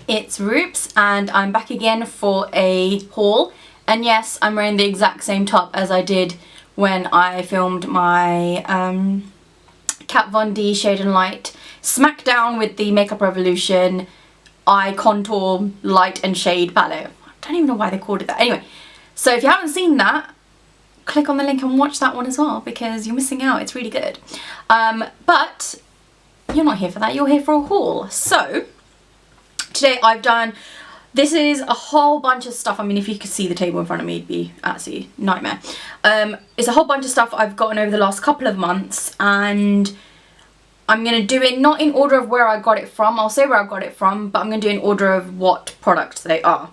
It's Roops and I'm back again for a haul, and yes, I'm wearing the exact same top as I did when I filmed my Kat Von D Shade and Light Smackdown with the Makeup Revolution Eye Contour Light and Shade palette. I don't even know why they called it that. Anyway, so if you haven't seen that, click on the link and watch that one as well because you're missing out. It's really good. But you're not here for that, you're here for a haul. So today I've done, this is a whole bunch of stuff. I mean, if you could see the table in front of me, it'd be absolutely nightmare. It's a whole bunch of stuff I've gotten over the last couple of months, and I'm going to do it not in order of where I got it from. I'll say where I got it from, but I'm going to do it in order of what products they are.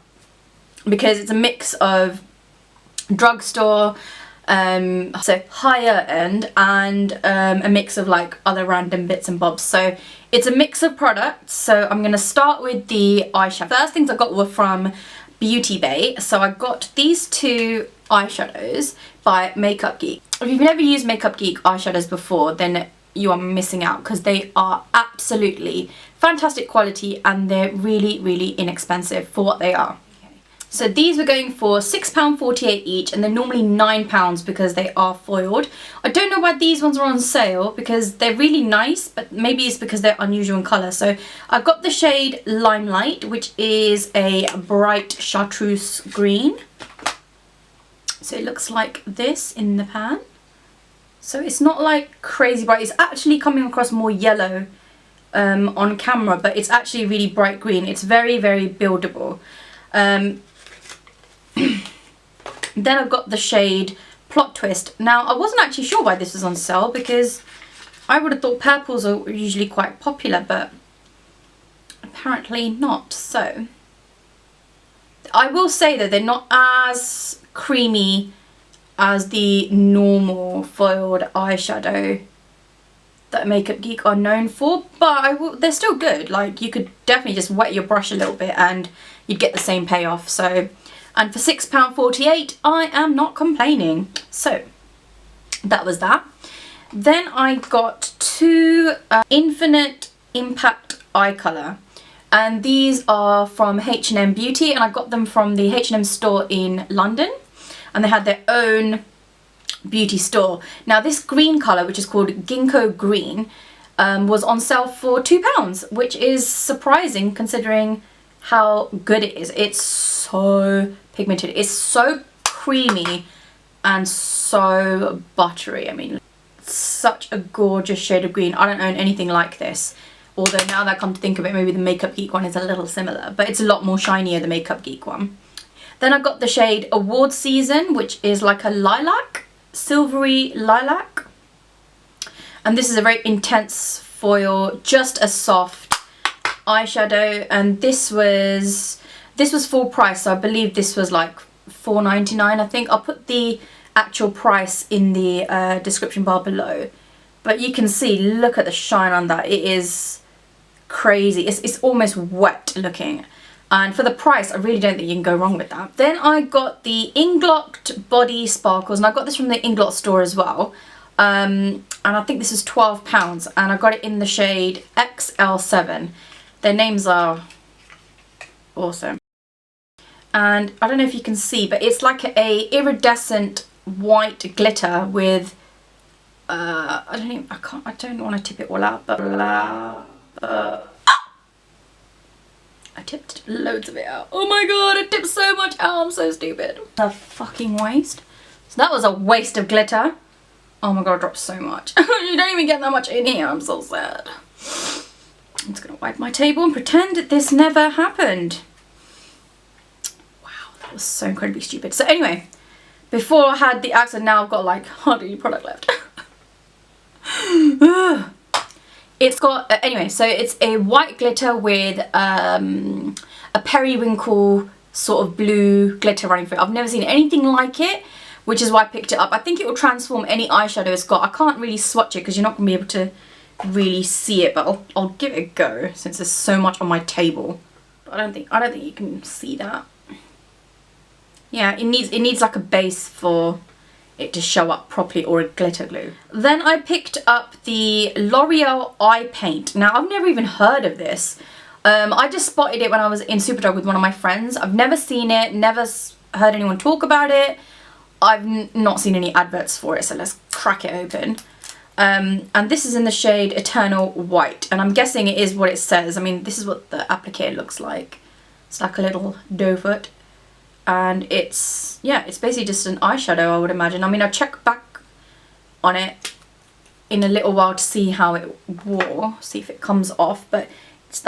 Because it's a mix of drugstore, so higher end, and a mix of like other random bits and bobs. So it's a mix of products. So I'm going to start with the eyeshadow. First things I got were from BeautyBay. So I got these two eyeshadows by Makeup Geek. If you've never used Makeup Geek eyeshadows before, then you are missing out because they are absolutely fantastic quality and they're really, really inexpensive for what they are. So these were going for £6.48 each, and they're normally £9 because they are foiled. I don't know why these ones are on sale because they're really nice, but maybe it's because they're unusual in colour. So I've got the shade Limelight, which is a bright chartreuse green. So it looks like this in the pan. So it's not like crazy bright. It's actually coming across more yellow on camera, but it's actually really bright green. It's very, very buildable. Then I've got the shade Plot Twist. Now, I wasn't actually sure why this was on sale because I would have thought purples are usually quite popular, but apparently not. So I will say that they're not as creamy as the normal foiled eyeshadow that Makeup Geek are known for, but they're still good. Like, you could definitely just wet your brush a little bit and you'd get the same payoff. So, and for £6.48, I am not complaining. So that was that. Then I got two Infinite Impact eye colour, and these are from H&M Beauty, and I got them from the H&M store in London, and they had their own beauty store. Now this green colour, which is called Gingo Green, was on sale for £2, which is surprising considering how good it is. It's so pigmented, it's so creamy and so buttery. I mean, such a gorgeous shade of green. I don't own anything like this, although now that I come to think of it, maybe the Makeup Geek one is a little similar, but it's a lot more shinier, the Makeup Geek one. Then I got the shade Award Season, which is like a lilac, silvery lilac, and this is a very intense foil, just a soft eyeshadow, and this was full price, so I believe this was like £4.99. I think I'll put the actual price in the description bar below, but you can see, look at the shine on that. It is crazy. It's almost wet looking, and for the price I really don't think you can go wrong with that. Then I got the Inglot Body Sparkles, and I got this from the Inglot store as well, and I think this is £12, and I got it in the shade XL7. Their names are awesome. And I don't know if you can see, but it's like a iridescent white glitter with I don't want to tip it all out, but I tipped loads of it out. Oh my god, I tipped so much out, I'm so stupid. A fucking waste. So that was a waste of glitter. Oh my god, I dropped so much. You don't even get that much in here, I'm so sad. I'm just gonna wipe my table and pretend that this never happened. Wow, that was so incredibly stupid. So anyway, before I had the accent, now I've got like hardly any product left. It's got, anyway, so it's a white glitter with a periwinkle sort of blue glitter running through it. I've never seen anything like it, which is why I picked it up. I think it will transform any eyeshadow it's got. I can't really swatch it because you're not going to be able to really see it, but I'll give it a go since there's so much on my table. I don't think you can see that. Yeah, it needs like a base for it to show up properly, or a glitter glue. Then I picked up the Loreal eye paint. Now I've never even heard of this. I just spotted it when I was in Superdrug with one of my friends. I've never seen it, never heard anyone talk about it. I've not seen any adverts for it, so let's crack it open. And this is in the shade Eternal White, and I'm guessing it is what it says. I mean, this is what the applicator looks like. It's like a little doe foot, and it's, yeah, it's basically just an eyeshadow, I would imagine. I mean, I'll check back on it in a little while to see how it wore, see if it comes off, but it's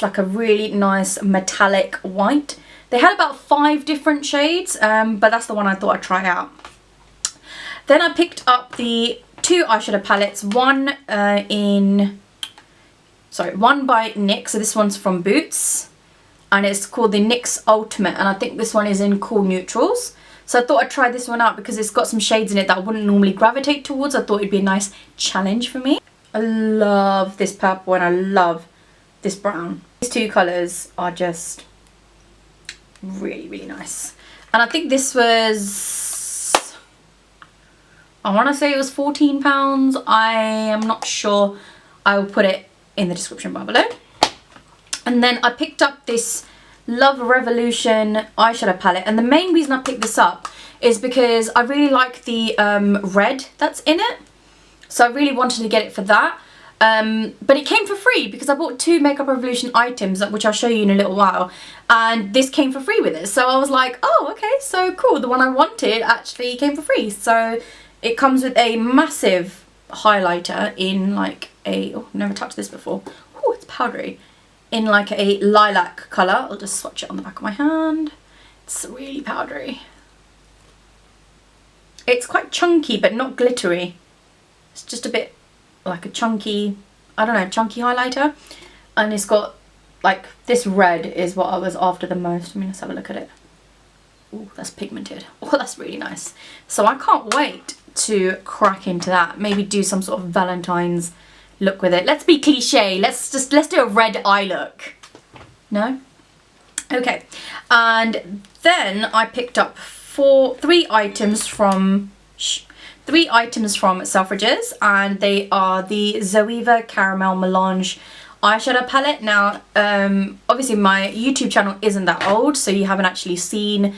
like a really nice metallic white. They had about 5 different shades, but that's the one I thought I'd try out. Then I picked up the 2 eyeshadow palettes, one by NYX, so this one's from Boots, and it's called the NYX Ultimate, and I think this one is in Cool Neutrals. So I thought I'd try this one out because it's got some shades in it that I wouldn't normally gravitate towards. I thought it'd be a nice challenge for me. I love this purple and I love this brown. These 2 colours are just really, really nice. And I think this was, I want to say it was £14. I am not sure. I will put it in the description bar below. And then I picked up this Love Revolution eyeshadow palette, and the main reason I picked this up is because I really like the red that's in it, so I really wanted to get it for that. But it came for free because I bought 2 Makeup Revolution items, which I'll show you in a little while, and this came for free with it. So I was like, oh, okay, so cool, the one I wanted actually came for free. So it comes with a massive highlighter in like a, oh, never touched this before, oh, it's powdery, in like a lilac colour. I'll just swatch it on the back of my hand. It's really powdery. It's quite chunky but not glittery. It's just a bit like a chunky, I don't know, chunky highlighter. And it's got like, this red is what I was after the most. I mean, let's have a look at it. Oh, that's pigmented. Oh, that's really nice. So I can't wait to crack into that. Maybe do some sort of Valentine's look with it. Let's be cliche. Let's do a red eye look. No? Okay. And then I picked up 3 items from Selfridges, and they are the Zoeva Caramel Melange eyeshadow palette. Now, obviously my YouTube channel isn't that old, so you haven't actually seen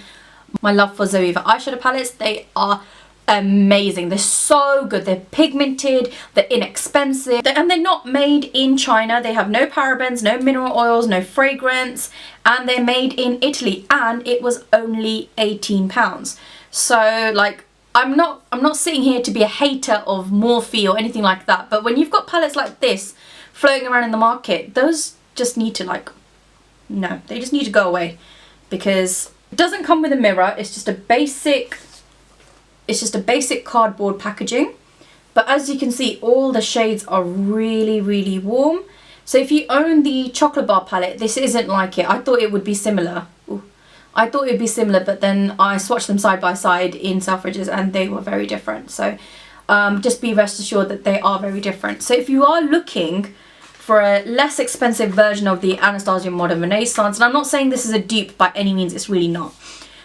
my love for Zoeva eyeshadow palettes. They are amazing. They're so good. They're pigmented, they're inexpensive, and they're not made in China. They have no parabens, no mineral oils, no fragrance, and they're made in Italy, and it was only £18. So like, I'm not sitting here to be a hater of Morphe or anything like that, but when you've got palettes like this floating around in the market, those just need to, like, no, they just need to go away, because it doesn't come with a mirror. It's just a basic cardboard packaging, but as you can see, all the shades are really, really warm. So if you own the chocolate bar palette, this isn't like it. I thought it would be similar. Ooh. I thought it would be similar, but then I swatched them side by side in Selfridges and they were very different. So just be rest assured that they are very different. So if you are looking for a less expensive version of the Anastasia Modern Renaissance, and I'm not saying this is a dupe by any means, it's really not.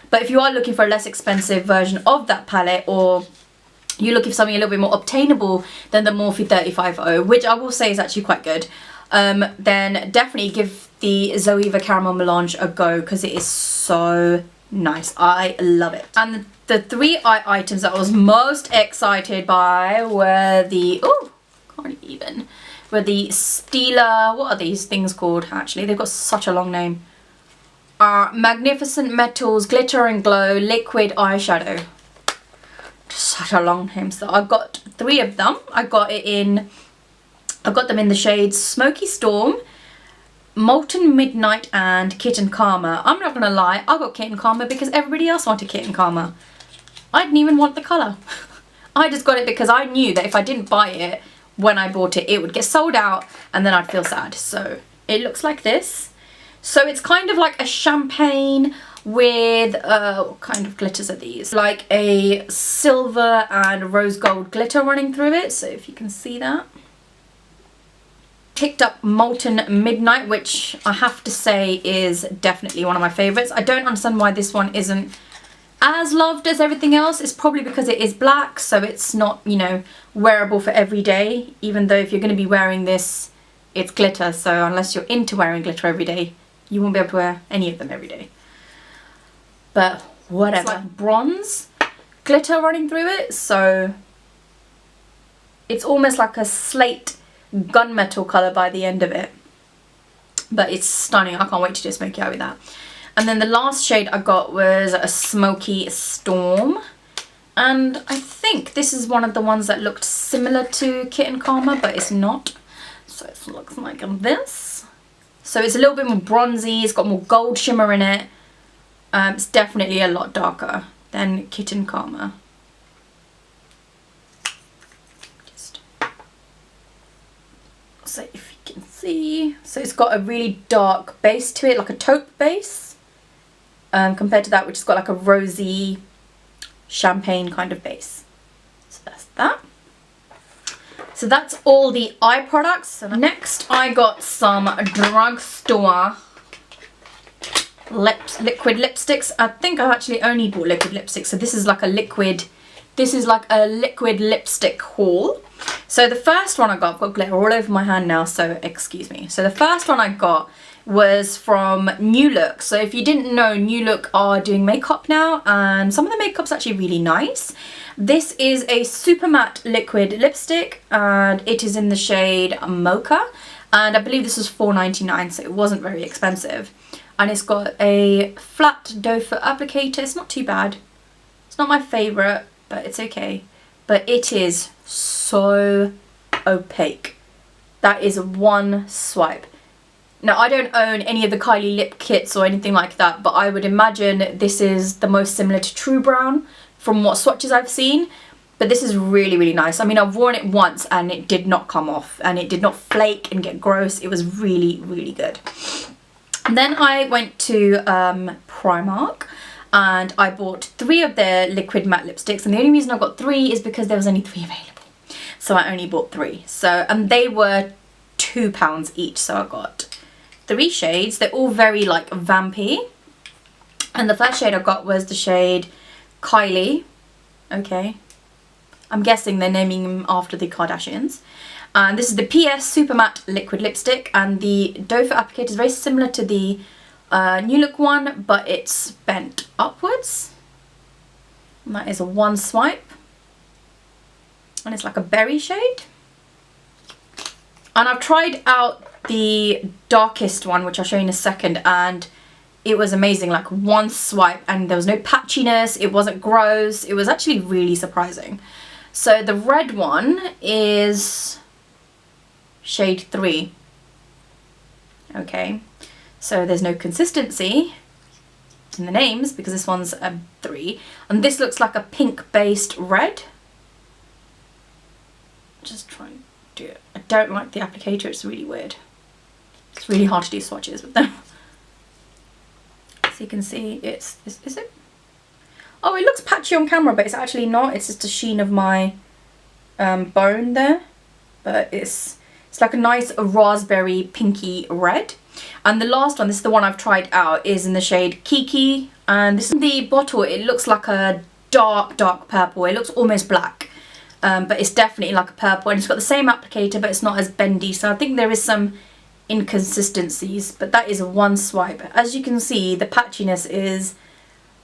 But if you are looking for a less expensive version of that palette, or you're looking for something a little bit more obtainable than the Morphe 350, which I will say is actually quite good, then definitely give the Zoeva Caramel Melange a go, because it is so nice. I love it. And the 3 items that I was most excited by were the, oh, can't even, were the Stila, what are these things called actually? They've got such a long name. Magnificent Metals Glitter and Glow Liquid Eyeshadow. Such a long name. So I got 3 of them. I got them in the shades Smoky Storm, Molten Midnight, and Kitten Karma. I'm not gonna lie, I got Kitten Karma because everybody else wanted Kitten Karma. I didn't even want the colour. I just got it because I knew that if I didn't buy it when I bought it, it would get sold out and then I'd feel sad. So it looks like this. So it's kind of like a champagne with, what kind of glitters are these? Like a silver and rose gold glitter running through it. So if you can see that. Picked up Molten Midnight, which I have to say is definitely one of my favourites. I don't understand why this one isn't as loved as everything else. It's probably because it is black, so it's not, you know, wearable for every day, even though if you're going to be wearing this it's glitter, so unless you're into wearing glitter every day, you won't be able to wear any of them every day. But whatever. It's like bronze glitter running through it, so it's almost like a slate gunmetal colour by the end of it. But it's stunning. I can't wait to do a smoky eye with that. And then the last shade I got was a Smoky Storm. And I think this is one of the ones that looked similar to Kitten Karma, but it's not. So it looks like this. So it's a little bit more bronzy. It's got more gold shimmer in it. It's definitely a lot darker than Kitten Karma. Just so if you can see. So it's got a really dark base to it, like a taupe base. Compared to that, which has got like a rosy champagne kind of base. So that's that. So that's all the eye products. So next I got some drugstore liquid lipsticks. I think I actually only bought liquid lipsticks. So this is like a liquid lipstick haul. So the first one I got, I've got glitter all over my hand now, so excuse me. So the first one I got was from New Look. So if you didn't know, New Look are doing makeup now, and some of the makeup's actually really nice. This is a super matte liquid lipstick, and it is in the shade Mocha, and I believe this was $4.99, so it wasn't very expensive. And it's got a flat doe foot applicator. It's not too bad. It's not my favourite, but it's okay. But it is so opaque. That is one swipe. Now, I don't own any of the Kylie lip kits or anything like that, but I would imagine this is the most similar to True Brown from what swatches I've seen. But this is really, really nice. I mean, I've worn it once and it did not come off, and it did not flake and get gross. It was really, really good. And then I went to Primark, and I bought 3 of their liquid matte lipsticks, and the only reason I got 3 is because there was only 3 available. So I only bought 3. So, and they were £2 each, so I got 3 shades. They're all very like vampy. And the first shade I got was the shade Kylie. Okay. I'm guessing they're naming them after the Kardashians. And this is the PS Super Matte Liquid Lipstick, and the doe foot applicator is very similar to the New Look one, but it's bent upwards. And that is a one swipe. And it's like a berry shade. And I've tried out the darkest one, which I'll show you in a second, and it was amazing. Like one swipe and there was no patchiness, it wasn't gross, it was actually really surprising. So the red one is shade 3. Okay, so there's no consistency in the names because this one's a 3, and this looks like a pink based red. Just try and do it. I don't like the applicator, it's really weird. It's really hard to do swatches with them. So you can see it's, is it? Oh, it looks patchy on camera, but it's actually not. It's just a sheen of my bone there. But it's like a nice raspberry pinky red. And the last one, this is the one I've tried out, is in the shade Kiki. And this is the bottle. It looks like a dark, dark purple. It looks almost black. But it's definitely like a purple. And it's got the same applicator, but it's not as bendy. So I think there is some inconsistencies. But that is a one swipe. As you can see, the patchiness is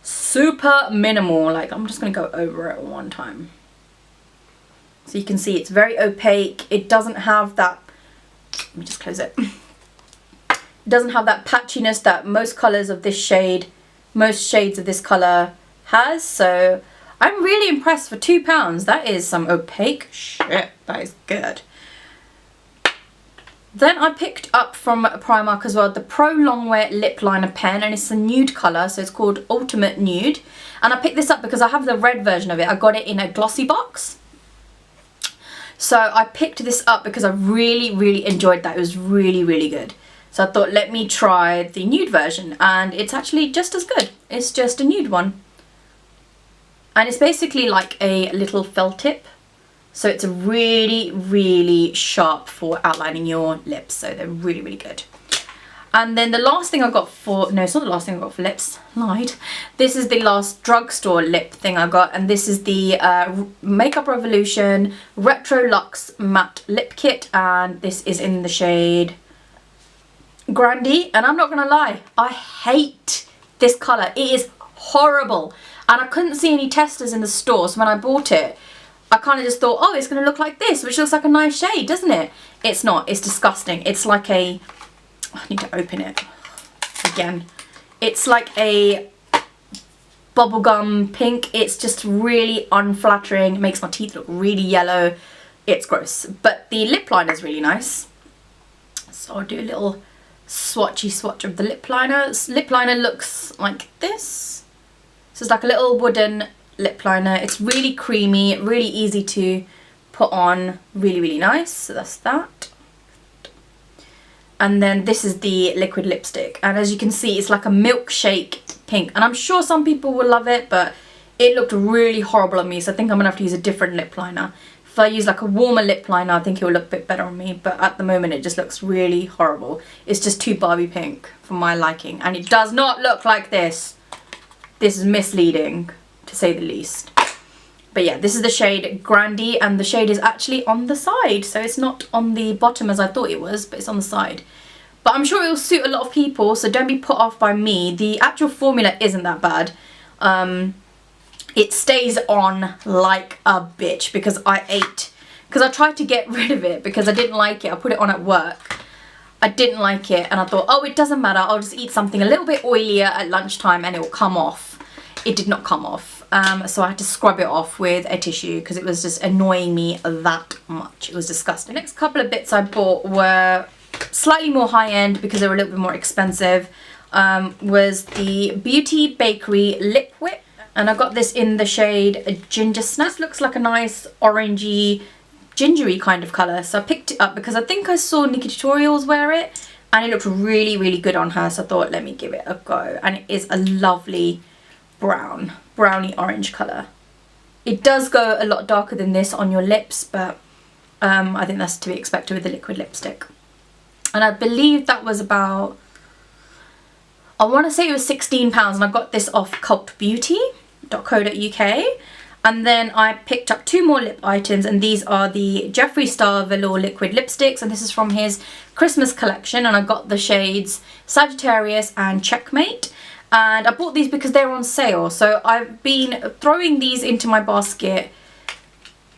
super minimal. Like, I'm just going to go over it one time. So you can see it's very opaque. It doesn't have that, let me just close it. It doesn't have that patchiness that most colours of this shade, most shades of this colour has. So I'm really impressed for £2. That is some opaque shit. That is good. Then I picked up from Primark as well the Prolong Lip Liner Pen, and it's a nude colour, so it's called Ultimate Nude. And I picked this up because I have the red version of it. I got it in a glossy box. So I picked this up because I really, really enjoyed that. It was really, really good. So I thought, let me try the nude version, and it's actually just as good. It's just a nude one. And it's basically like a little felt tip. So it's really, really sharp for outlining your lips. So they're really, really good. And then the last thing I got for, no, it's not the last thing I got for lips, lied. This is the last drugstore lip thing I got, and this is the Makeup Revolution Retro Luxe Matte Lip Kit, and this is in the shade Grandee. And I'm not gonna lie, I hate this colour. It is horrible, and I couldn't see any testers in the store, so when I bought it, I kind of just thought, oh, it's gonna look like this, which looks like a nice shade, doesn't it? It's not. It's disgusting. It's like a, I need to open it again. It's like a bubblegum pink. It's just really unflattering. It makes my teeth look really yellow. It's gross. But the lip liner is really nice. So I'll do a little swatchy swatch of the lip liner. Lip liner looks like this. So it's like a little wooden lip liner. It's really creamy, really easy to put on. Really, really nice. So that's that. And then this is the liquid lipstick, and as you can see, it's like a milkshake pink, and I'm sure some people will love it, but it looked really horrible on me, so I think I'm gonna have to use a different lip liner. If I use like a warmer lip liner, I think it will look a bit better on me, but at the moment it just looks really horrible. It's just too Barbie pink for my liking, and it does not look like this. This is misleading, to say the least. But yeah, this is the shade Grandee, and the shade is actually on the side, so it's not on the bottom as I thought it was, but it's on the side. But I'm sure it will suit a lot of people, so don't be put off by me. The actual formula isn't that bad. It stays on like a bitch because I tried to get rid of it because I didn't like it. I put it on at work. I didn't like it, and I thought, oh, it doesn't matter. I'll just eat something a little bit oilier at lunchtime and it will come off. It did not come off. So I had to scrub it off with a tissue because it was just annoying me that much. It was disgusting. The next couple of bits I bought were slightly more high-end because they were a little bit more expensive. Was the Beauty Bakerie Lip Whip, and I got this in the shade Ginger Snap. This looks like a nice orangey, gingery kind of colour, so I picked it up because I think I saw Nikki Tutorials wear it, and it looked really, really good on her, so I thought, let me give it a go. And it is a lovely browny orange colour. It does go a lot darker than this on your lips, but I think that's to be expected with the liquid lipstick. And I believe that was about, I want to say it was £16, and I got this off cultbeauty.co.uk. And then I picked up two more lip items, and these are the Jeffree Star Velour liquid lipsticks, and this is from his Christmas collection, and I got the shades Sagittarius and Checkmate. And I bought these because they're on sale, so I've been throwing these into my basket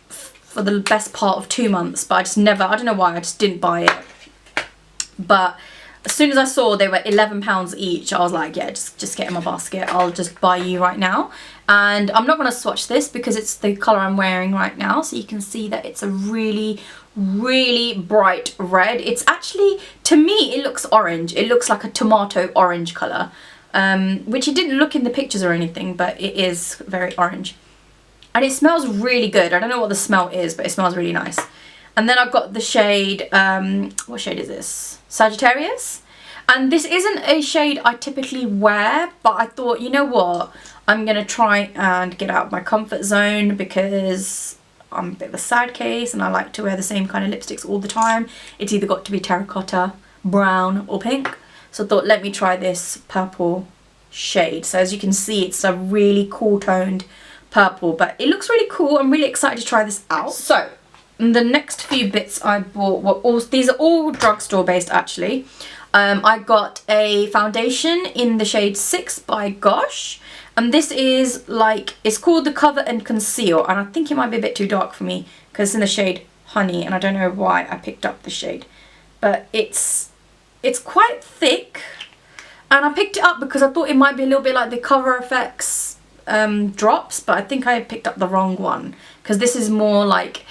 for the best part of 2 months, but I just never, I don't know why, I just didn't buy it. But as soon as I saw they were £11 each, I was like, yeah, just get in my basket, I'll just buy you right now. And I'm not going to swatch this because it's the colour I'm wearing right now, so you can see that it's a really, really bright red. It's actually, to me, it looks orange. It looks like a tomato orange colour. Which it didn't look in the pictures or anything, but it is very orange. And it smells really good. I don't know what the smell is, but it smells really nice. And then I've got the shade, what shade is this? Sagittarius. And this isn't a shade I typically wear, but I thought, you know what? I'm going to try and get out of my comfort zone because I'm a bit of a sad case and I like to wear the same kind of lipsticks all the time. It's either got to be terracotta, brown or pink. So I thought, let me try this purple shade. So as you can see, it's a really cool toned purple, but it looks really cool. I'm really excited to try this out. So the next few bits I bought were all, these are all drugstore based actually. I got a foundation in the shade 6 by Gosh. And this is like, it's called the Cover and Conceal. And I think it might be a bit too dark for me because it's in the shade Honey. And I don't know why I picked up the shade. But it's quite thick. And I picked it up because I thought it might be a little bit like the Cover FX drops. But I think I picked up the wrong one. Because this is more like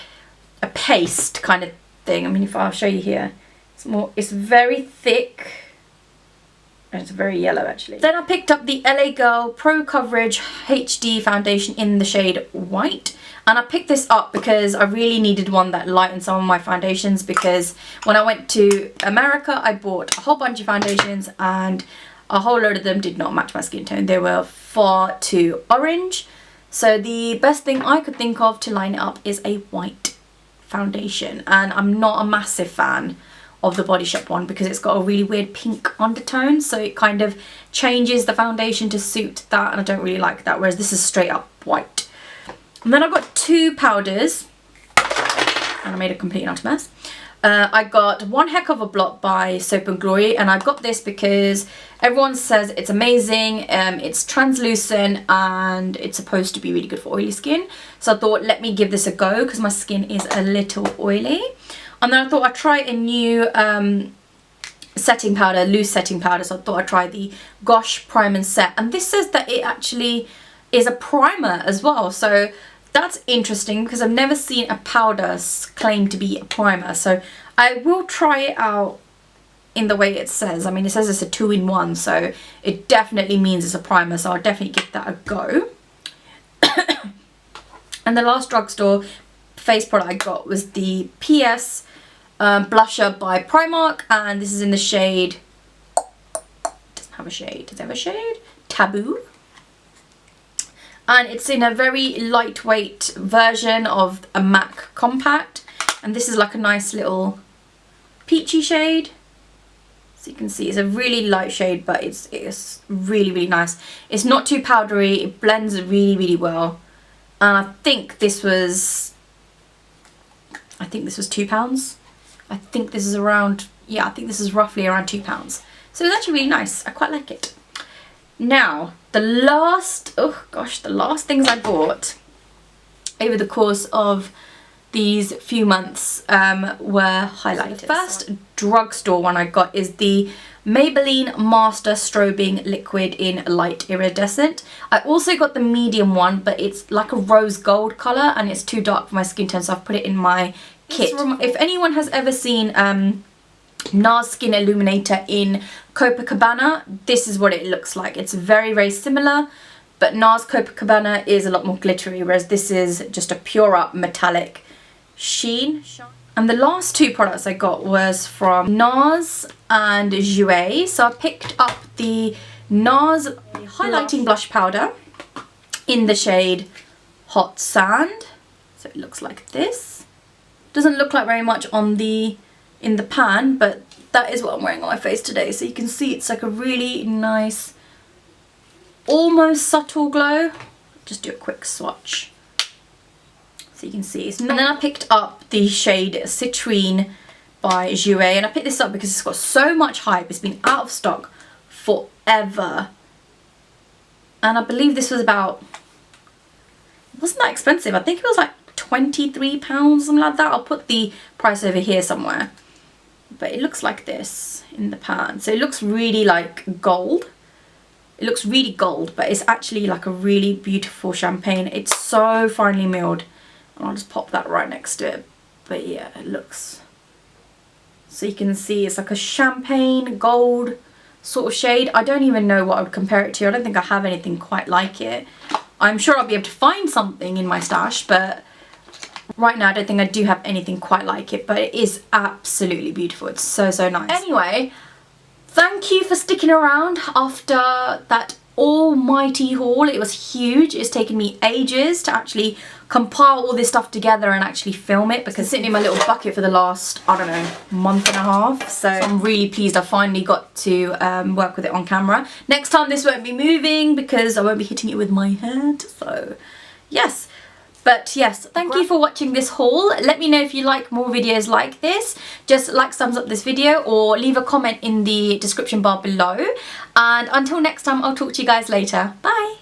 a paste kind of thing. I mean, if I'll show you here. It's very thick. And it's very yellow actually. Then I picked up the LA Girl Pro Coverage HD foundation in the shade White. And I picked this up because I really needed one that lightened some of my foundations, because when I went to America I bought a whole bunch of foundations and a whole load of them did not match my skin tone. They were far too orange. So the best thing I could think of to line it up is a white foundation. And I'm not a massive fan of the Body Shop one because it's got a really weird pink undertone, so it kind of changes the foundation to suit that, and I don't really like that, whereas this is straight up white. And then I've got two powders, and I made a complete and utter mess. I got One Heck of a Blot by Soap & Glory, and I got this because everyone says it's amazing, it's translucent, and it's supposed to be really good for oily skin. So I thought, let me give this a go because my skin is a little oily. And then I thought I'd try a new setting powder, loose setting powder, so I thought I'd try the Gosh Prime and Set. And this says that it actually is a primer as well, so that's interesting because I've never seen a powder claim to be a primer, so I will try it out in the way it says. I mean, it says it's a 2-in-1, so it definitely means it's a primer, so I'll definitely give that a go. And the last drugstore face product I got was the PS blusher by Primark, and this is in the shade, doesn't have a shade, does it have a shade? Taboo. And it's in a very lightweight version of a MAC compact, and this is like a nice little peachy shade. So you can see it's a really light shade, but it's really, really nice. It's not too powdery, it blends really, really well. And I think this was £2. I think this is around, yeah, I think this is roughly around £2. So it's actually really nice, I quite like it. Now, the last things I bought over the course of these few months were highlighters. The first drugstore one I got is the Maybelline Master Strobing Liquid in Light Iridescent. I also got the medium one, but it's like a rose gold colour and it's too dark for my skin tone, so I've put it in my kit. If anyone has ever seen NARS Skin Illuminator in Copacabana, this is what it looks like. It's very, very similar, but NARS Copacabana is a lot more glittery, whereas this is just a pure up metallic sheen. And the last two products I got was from NARS and Jouer. So I picked up the NARS highlighting blush powder in the shade Hot Sand. So it looks like this. Doesn't look like very much on in the pan, but that is what I'm wearing on my face today. So you can see it's like a really nice, almost subtle glow. Just do a quick swatch. So you can see. And then I picked up the shade Citrine by Jouer, and I picked this up because it's got so much hype. It's been out of stock forever. And I believe this was about, it wasn't that expensive. I think it was like £23, something like that. I'll put the price over here somewhere. But it looks like this in the pan. So it looks really like gold. It looks really gold, but it's actually like a really beautiful champagne. It's so finely milled. And I'll just pop that right next to it. But yeah, it looks... So you can see it's like a champagne gold sort of shade. I don't even know what I would compare it to. I don't think I have anything quite like it. I'm sure I'll be able to find something in my stash, but right now I don't think I do have anything quite like it. But it is absolutely beautiful. It's so, so nice. Anyway, thank you for sticking around after that almighty haul. It was huge. It's taken me ages to actually compile all this stuff together and actually film it, because it's sitting in my little bucket for the last, I don't know, month and a half. So I'm really pleased I finally got to work with it on camera. Next time this won't be moving because I won't be hitting it with my head. So yes. But yes, thank you for watching this haul. Let me know if you like more videos like this. Just like, thumbs up this video, or leave a comment in the description bar below. And until next time, I'll talk to you guys later. Bye!